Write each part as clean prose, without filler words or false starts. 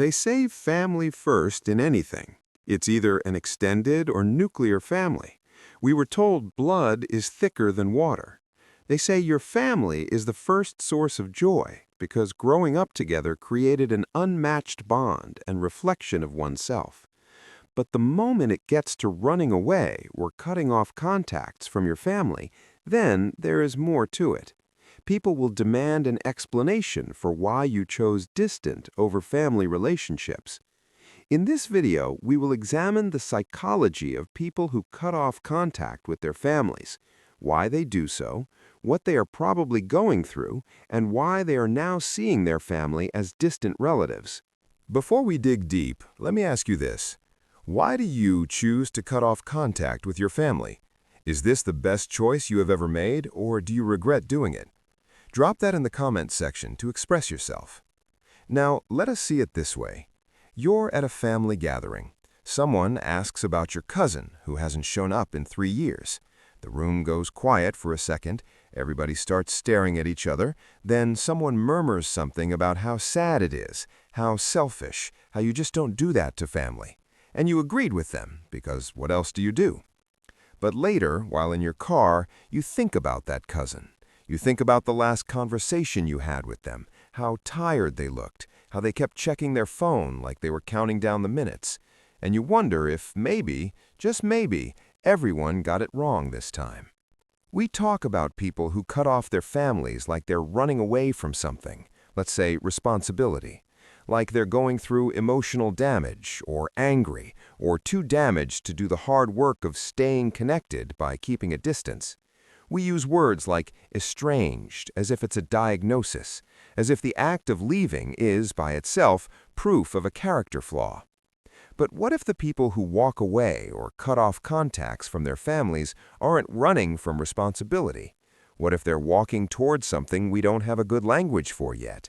They say family first in anything. It's either an extended or nuclear family. We were told blood is thicker than water. They say your family is the first source of joy because growing up together created an unmatched bond and reflection of oneself. But the moment it gets to running away or cutting off contacts from your family, then there is more to it. People will demand an explanation for why you chose distant over family relationships. In this video, we will examine the psychology of people who cut off contact with their families, why they do so, what they are probably going through, and why they are now seeing their family as distant relatives. Before we dig deep, let me ask you this. Why do you choose to cut off contact with your family? Is this the best choice you have ever made, or do you regret doing it? Drop that in the comments section to express yourself. Now, let us see it this way. You're at a family gathering. Someone asks about your cousin who hasn't shown up in 3 years. The room goes quiet for a second, everybody starts staring at each other, then someone murmurs something about how sad it is, how selfish, how you just don't do that to family. And you agreed with them, because what else do you do? But later, while in your car, you think about that cousin. You think about the last conversation you had with them, how tired they looked, how they kept checking their phone like they were counting down the minutes. And you wonder if maybe, just maybe, everyone got it wrong this time. We talk about people who cut off their families like they're running away from something, let's say responsibility, like they're going through emotional damage or angry or too damaged to do the hard work of staying connected by keeping a distance. We use words like estranged as if it's a diagnosis, as if the act of leaving is, by itself, proof of a character flaw. But what if the people who walk away or cut off contacts from their families aren't running from responsibility? What if they're walking towards something we don't have a good language for yet?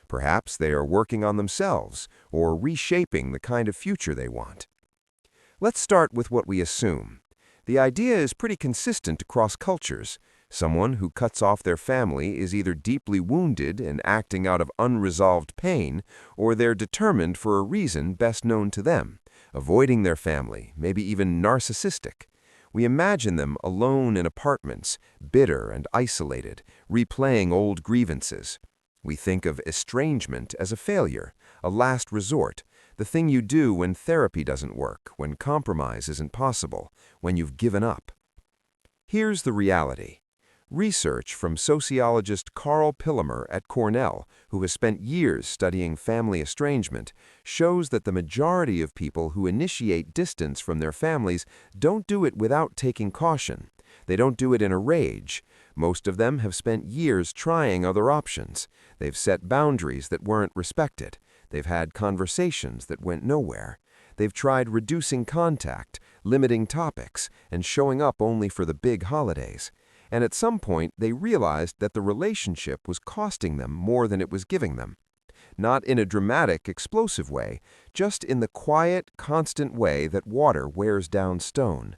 Perhaps they are working on themselves or reshaping the kind of future they want. Let's start with what we assume. The idea is pretty consistent across cultures. Someone who cuts off their family is either deeply wounded and acting out of unresolved pain, or they're determined for a reason best known to them, avoiding their family, maybe even narcissistic. We imagine them alone in apartments, bitter and isolated, replaying old grievances. We think of estrangement as a failure, a last resort, the thing you do when therapy doesn't work, when compromise isn't possible, when you've given up. Here's the reality. Research from sociologist Carl Pillemer at Cornell, who has spent years studying family estrangement, shows that the majority of people who initiate distance from their families don't do it without taking caution. They don't do it in a rage. Most of them have spent years trying other options. They've set boundaries that weren't respected. They've had conversations that went nowhere. They've tried reducing contact, limiting topics, and showing up only for the big holidays. And at some point, they realized that the relationship was costing them more than it was giving them. Not in a dramatic, explosive way, just in the quiet, constant way that water wears down stone.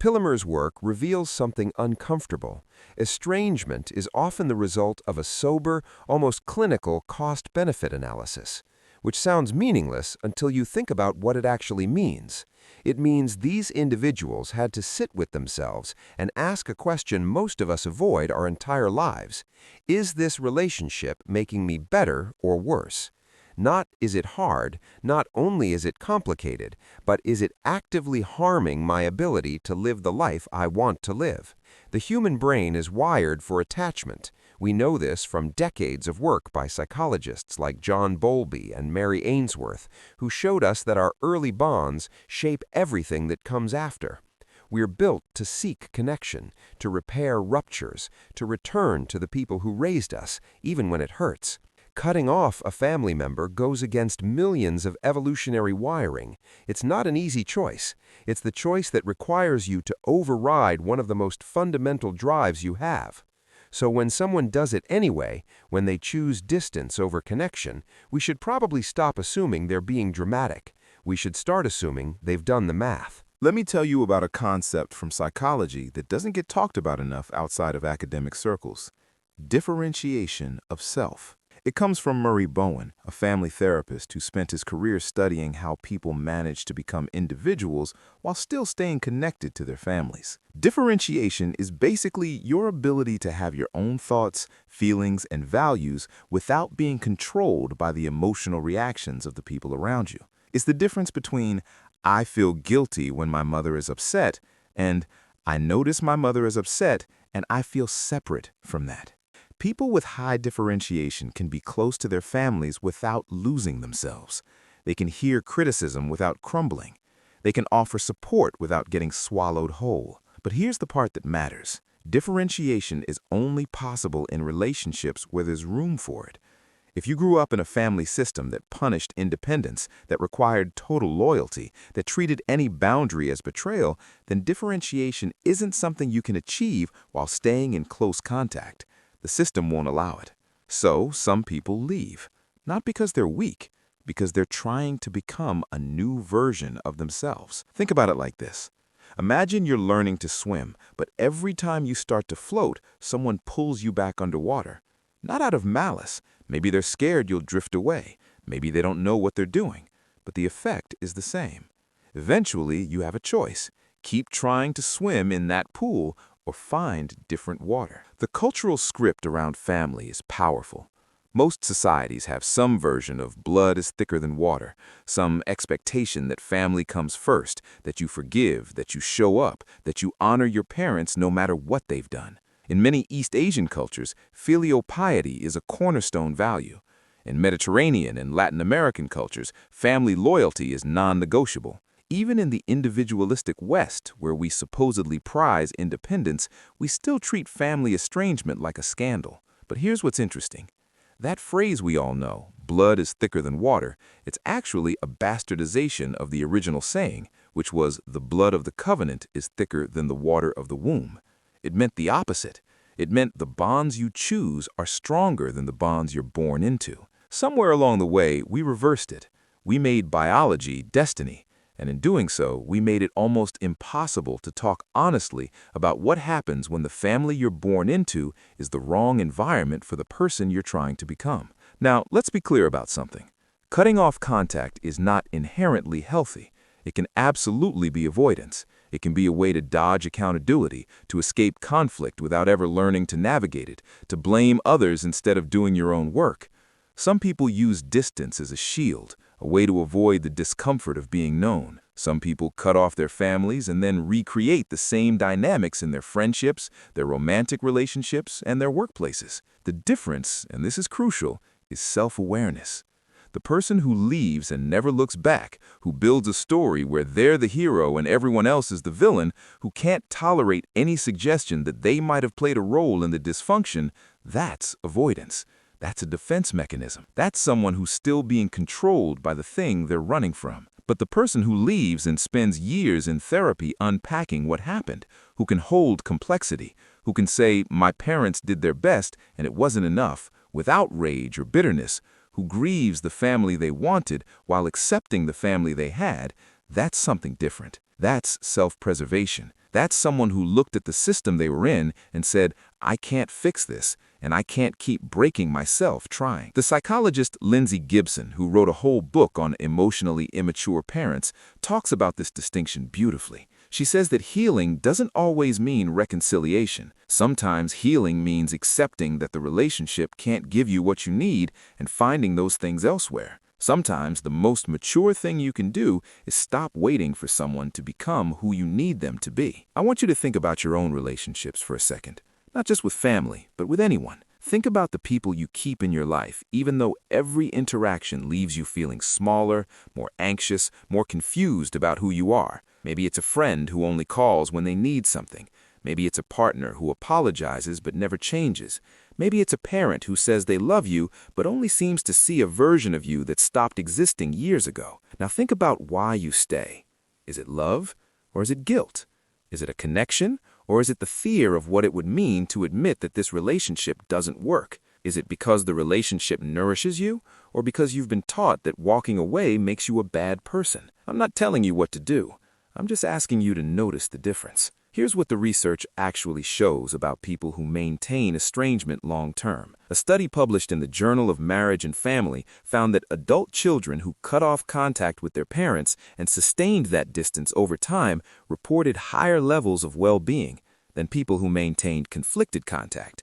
Pillemer's work reveals something uncomfortable. Estrangement is often the result of a sober, almost clinical cost-benefit analysis, which sounds meaningless until you think about what it actually means. It means these individuals had to sit with themselves and ask a question most of us avoid our entire lives. Is this relationship making me better or worse? Not is it hard, not only is it complicated, but is it actively harming my ability to live the life I want to live? The human brain is wired for attachment. We know this from decades of work by psychologists like John Bowlby and Mary Ainsworth, who showed us that our early bonds shape everything that comes after. We're built to seek connection, to repair ruptures, to return to the people who raised us, even when it hurts. Cutting off a family member goes against millions of evolutionary wiring. It's not an easy choice. It's the choice that requires you to override one of the most fundamental drives you have. So when someone does it anyway, when they choose distance over connection, we should probably stop assuming they're being dramatic. We should start assuming they've done the math. Let me tell you about a concept from psychology that doesn't get talked about enough outside of academic circles. Differentiation of self. It comes from Murray Bowen, a family therapist who spent his career studying how people manage to become individuals while still staying connected to their families. Differentiation is basically your ability to have your own thoughts, feelings, and values without being controlled by the emotional reactions of the people around you. It's the difference between "I feel guilty when my mother is upset" and "I notice my mother is upset and I feel separate from that." People with high differentiation can be close to their families without losing themselves. They can hear criticism without crumbling. They can offer support without getting swallowed whole. But here's the part that matters. Differentiation is only possible in relationships where there's room for it. If you grew up in a family system that punished independence, that required total loyalty, that treated any boundary as betrayal, then differentiation isn't something you can achieve while staying in close contact. The system won't allow it. So some people leave, not because they're weak, because they're trying to become a new version of themselves. Think about it like this. Imagine you're learning to swim, but every time you start to float, someone pulls you back underwater. Not out of malice. Maybe they're scared you'll drift away. Maybe they don't know what they're doing. But the effect is the same. Eventually, you have a choice. Keep trying to swim in that pool or find different water. The cultural script around family is powerful. Most societies have some version of blood is thicker than water, some expectation that family comes first, that you forgive, that you show up, that you honor your parents no matter what they've done. In many East Asian cultures, filial piety is a cornerstone value. In Mediterranean and Latin American cultures, family loyalty is non-negotiable. Even in the individualistic West, where we supposedly prize independence, we still treat family estrangement like a scandal. But here's what's interesting. That phrase we all know, blood is thicker than water, it's actually a bastardization of the original saying, which was the blood of the covenant is thicker than the water of the womb. It meant the opposite. It meant the bonds you choose are stronger than the bonds you're born into. Somewhere along the way, we reversed it. We made biology destiny. And in doing so, we made it almost impossible to talk honestly about what happens when the family you're born into is the wrong environment for the person you're trying to become. Now, let's be clear about something. Cutting off contact is not inherently healthy. It can absolutely be avoidance. It can be a way to dodge accountability, to escape conflict without ever learning to navigate it, to blame others instead of doing your own work. Some people use distance as a shield, a way to avoid the discomfort of being known. Some people cut off their families and then recreate the same dynamics in their friendships, their romantic relationships, and their workplaces. The difference, and this is crucial, is self-awareness. The person who leaves and never looks back, who builds a story where they're the hero and everyone else is the villain, who can't tolerate any suggestion that they might have played a role in the dysfunction, that's avoidance. That's a defense mechanism. That's someone who's still being controlled by the thing they're running from. But the person who leaves and spends years in therapy unpacking what happened, who can hold complexity, who can say, my parents did their best and it wasn't enough, without rage or bitterness, who grieves the family they wanted while accepting the family they had, that's something different. That's self-preservation. That's someone who looked at the system they were in and said, I can't fix this, and I can't keep breaking myself trying. The psychologist Lindsay Gibson, who wrote a whole book on emotionally immature parents, talks about this distinction beautifully. She says that healing doesn't always mean reconciliation. Sometimes healing means accepting that the relationship can't give you what you need and finding those things elsewhere. Sometimes the most mature thing you can do is stop waiting for someone to become who you need them to be. I want you to think about your own relationships for a second. Not just with family, but with anyone. Think about the people you keep in your life, even though every interaction leaves you feeling smaller, more anxious, more confused about who you are. Maybe it's a friend who only calls when they need something. Maybe it's a partner who apologizes but never changes. Maybe it's a parent who says they love you but only seems to see a version of you that stopped existing years ago. Now think about why you stay. Is it love or is it guilt? Is it a connection or is it the fear of what it would mean to admit that this relationship doesn't work? Is it because the relationship nourishes you or because you've been taught that walking away makes you a bad person? I'm not telling you what to do. I'm just asking you to notice the difference. Here's what the research actually shows about people who maintain estrangement long-term. A study published in the Journal of Marriage and Family found that adult children who cut off contact with their parents and sustained that distance over time reported higher levels of well-being than people who maintained conflicted contact.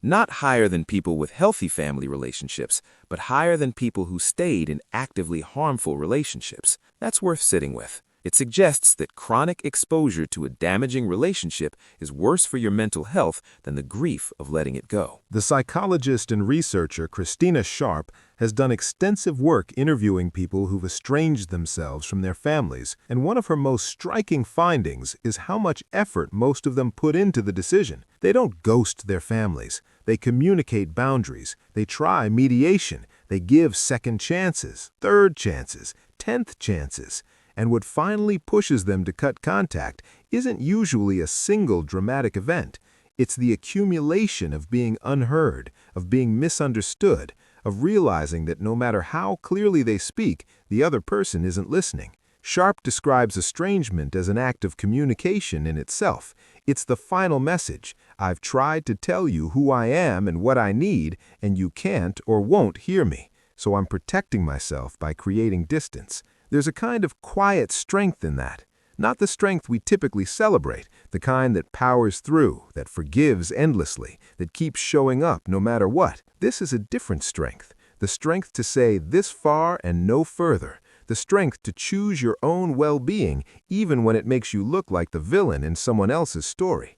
Not higher than people with healthy family relationships, but higher than people who stayed in actively harmful relationships. That's worth sitting with. It suggests that chronic exposure to a damaging relationship is worse for your mental health than the grief of letting it go. The psychologist and researcher Christina Sharp has done extensive work interviewing people who've estranged themselves from their families, and one of her most striking findings is how much effort most of them put into the decision. They don't ghost their families. They communicate boundaries. They try mediation. They give second chances, third chances, 10th chances. And what finally pushes them to cut contact isn't usually a single dramatic event. It's the accumulation of being unheard, of being misunderstood, of realizing that no matter how clearly they speak, the other person isn't listening. Sharp describes estrangement as an act of communication in itself. It's the final message. I've tried to tell you who I am and what I need, and you can't or won't hear me. So I'm protecting myself by creating distance. There's a kind of quiet strength in that. Not the strength we typically celebrate, the kind that powers through, that forgives endlessly, that keeps showing up no matter what. This is a different strength. The strength to say this far and no further. The strength to choose your own well-being even when it makes you look like the villain in someone else's story.